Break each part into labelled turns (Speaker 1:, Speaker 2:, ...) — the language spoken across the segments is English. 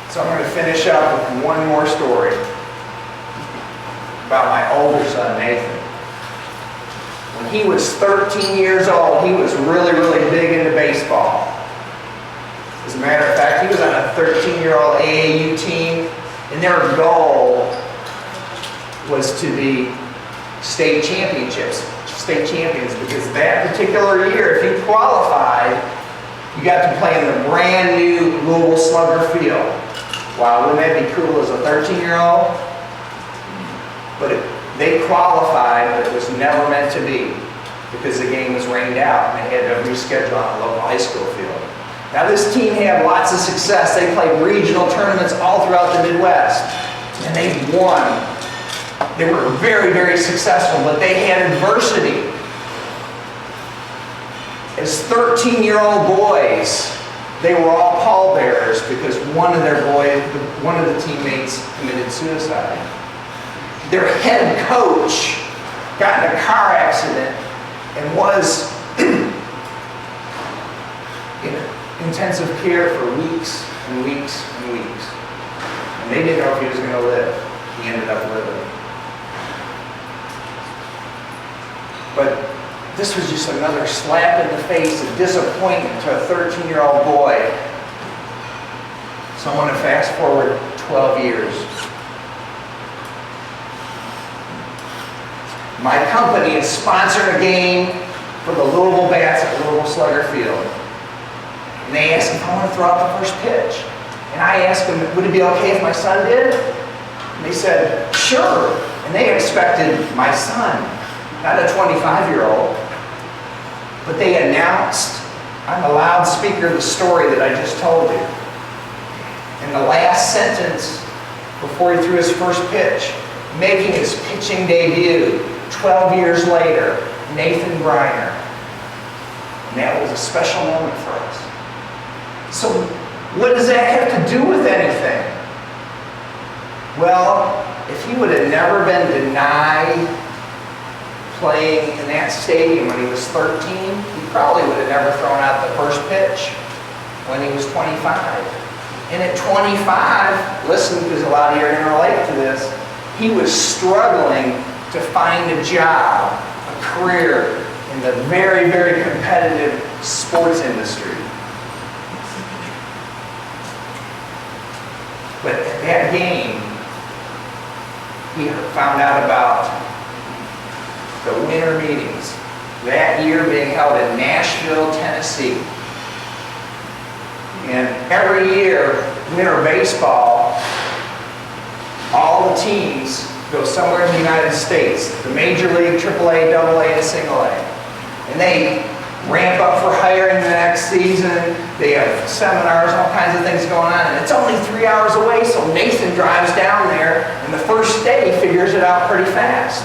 Speaker 1: So I'm going to finish up with one more story about my older son, Nathan. When he was 13 years old, he was really, really big into baseball. As a matter of fact, he was on a 13-year-old AAU team, and their goal was to be state champions, because that particular year, if you qualified, you got to play in the brand new Louisville Slugger Field. Wow, wouldn't that be cool as a 13-year-old? But they qualified, but it was never meant to be because the game was rained out and they had to reschedule on a local high school field. Now this team had lots of success. They played regional tournaments all throughout the Midwest and they won. They were very, very successful, but they had adversity. As 13-year-old boys, they were all pallbearers because one of the teammates committed suicide. Their head coach got in a car accident and was in intensive care for weeks and weeks and weeks. And they didn't know if he was going to live. He ended up living. But this was just another slap in the face of disappointment to a 13-year-old boy. So I want to fast forward 12 years. My company is sponsoring a game for the Louisville Bats at Louisville Slugger Field. And they asked if I want to throw out the first pitch. And I asked them, would it be okay if my son did? And they said, sure. And they expected my son, not a 25-year-old. But they announced on the loudspeaker the story that I just told you. And the last sentence before he threw his first pitch, making his pitching debut 12 years later, Nathan Griner. And that was a special moment for us. So what does that have to do with anything? Well, if he would have never been denied playing in that stadium when he was 13, he probably would have never thrown out the first pitch when he was 25. And at 25, listen, because a lot of you are going to relate to this, he was struggling to find a job, a career in the very, very competitive sports industry. But at that game, he found out about the winter meetings, that year being held in Nashville, Tennessee. And every year, winter baseball, all the teams go somewhere in the United States, the Major League, AAA, AA, and Single A. And they ramp up for hiring the next season. They have seminars, all kinds of things going on. And it's only 3 hours away, so Nathan drives down there, and the first day he figures it out pretty fast.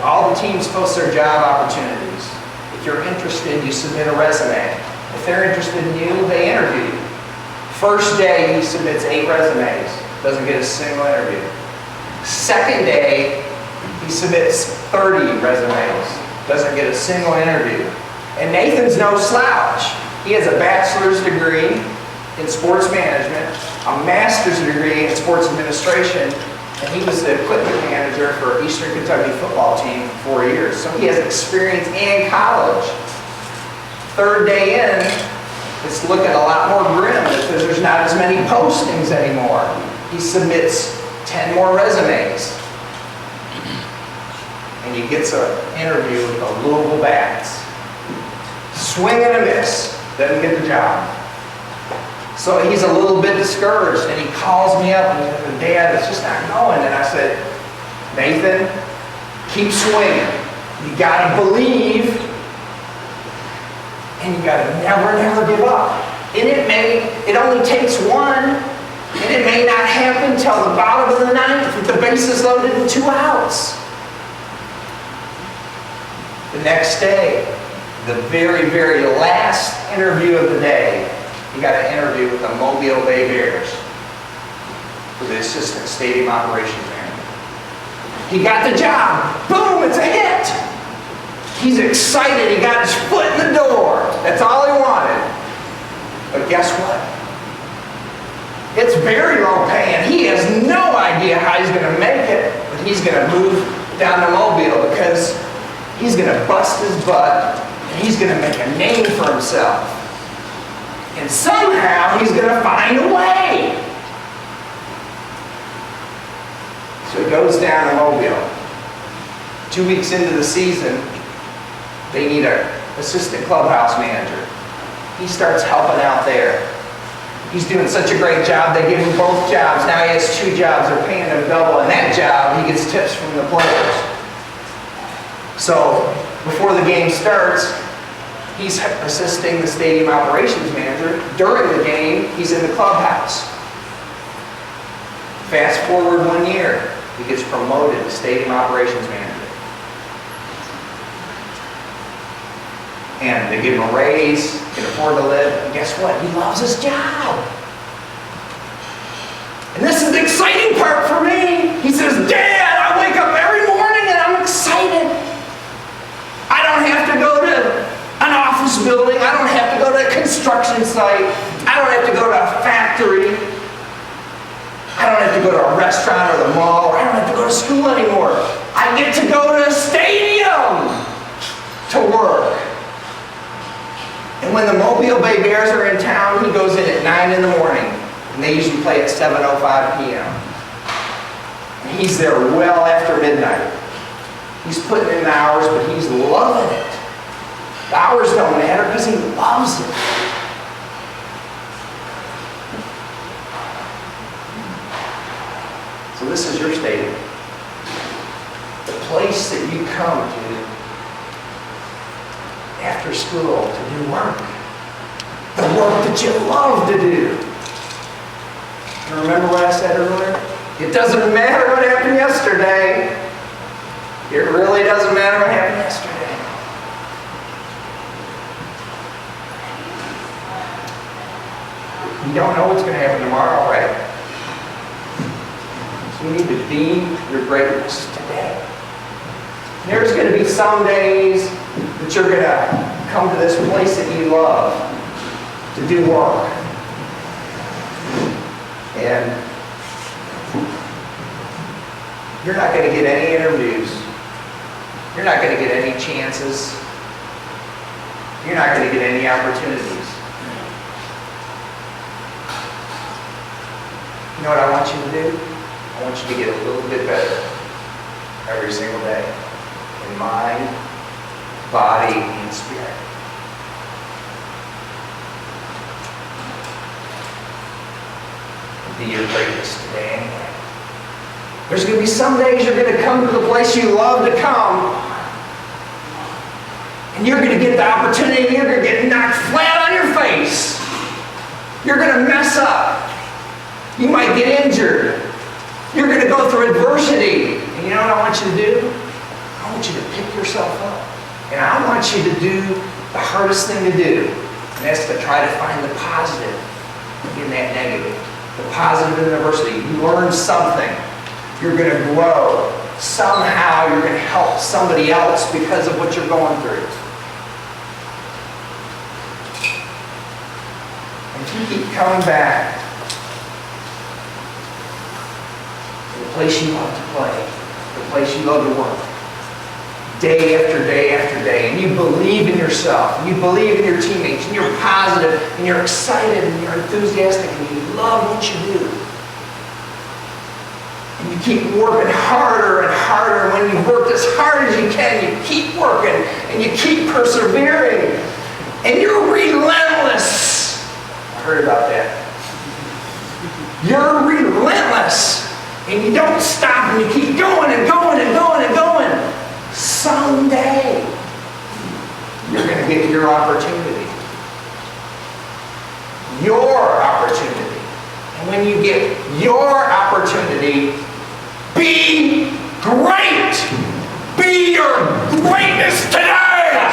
Speaker 1: All the teams post their job opportunities. If you're interested, you submit a resume. If they're interested in you, they interview you. First day, he submits 8 resumes. Doesn't get a single interview. Second day, he submits 30 resumes. Doesn't get a single interview. And Nathan's no slouch. He has a bachelor's degree in sports management, a master's degree in sports administration, and he was the equipment manager for Eastern Kentucky football team for 4 years. So he has experience in college. Third day in, it's looking a lot more grim because there's not as many postings anymore. He submits 10 more resumes. And he gets an interview with the Louisville Bats. Swing and a miss. Doesn't get the job. So he's a little bit discouraged, and he calls me up and he says, Dad, it's just not going. And I said, Nathan, keep swinging. You got to believe, and you got to never give up. And it only takes one, and it may not happen till the bottom of the ninth with the bases loaded and 2 outs. The next day, the very, very last interview of the day, he got an interview with the Mobile Bay Bears for the assistant stadium operations manager. He got the job. Boom, it's a hit. He's excited. He got his foot in the door. That's all he wanted. down to Mobile because he's going to bust his butt and he's going to make a name for himself. And somehow he's going to find a way. So he goes down to Mobile. 2 weeks into the season, they need an assistant clubhouse manager. He starts helping out there. He's doing such a great job, they give him both jobs. Now he has 2 jobs, they're paying him double. And that job, he gets tips from the players. So, before the game starts, he's assisting the stadium operations manager. During the game, he's in the clubhouse. Fast forward 1 year, he gets promoted to stadium operations manager. And they give him a raise, can afford to live, and guess what? He loves his job. And this is the exciting part for me. He says, Dad, I wake up every morning and I'm excited. I don't have to go to an office building. I don't have to go to a construction site. I don't have to go to a factory. I don't have to go to a restaurant or the mall. I don't have to go to school anymore. I get to go to a stadium to work. And when the Mobile Bay Bears are in town, he goes in at 9 in the morning. And they usually play at 7:05 p.m. And he's there well after midnight. He's putting in the hours, but he's loving it. The hours don't matter because he loves it. So this is your stadium. The place that you come to after school to do work. The work that you love to do. You remember what I said earlier? It doesn't matter what happened yesterday. It really doesn't matter what happened yesterday. You don't know what's going to happen tomorrow, right? So you need to be your greatness today. There's going to be some days that you're going to come to this place that you love to do work. And you're not going to get any interviews. You're not going to get any chances. You're not going to get any opportunities. You know what I want you to do? I want you to get a little bit better every single day. In mind, body, and spirit. Be your greatest today anyway. There's going to be some days you're going to come to the place you love to come, and you're going to get the opportunity, and you're going to get knocked flat on your face. You're going to mess up. You might get injured. You're going to go through adversity. And you know what I want you to do? I want you to pick yourself up. And I want you to do the hardest thing to do. And that's to try to find the positive in that negative. The positive in adversity. You learn something. You're going to grow. Somehow you're going to help somebody else because of what you're going through. And if you keep coming back to the place you love to play, the place you love to work, day after day after day, and you believe in yourself, and you believe in your teammates, and you're positive, and you're excited, and you're enthusiastic, and you love what you do. And you keep working harder and harder, and when you've worked as hard as you can, you keep working, and you keep persevering, and you're relentless. I heard about that. You're relentless, and you don't stop, and you keep going and going and going and going. Someday, you're going to get your opportunity. Your opportunity. And when you get your opportunity, be great! Be your greatness today!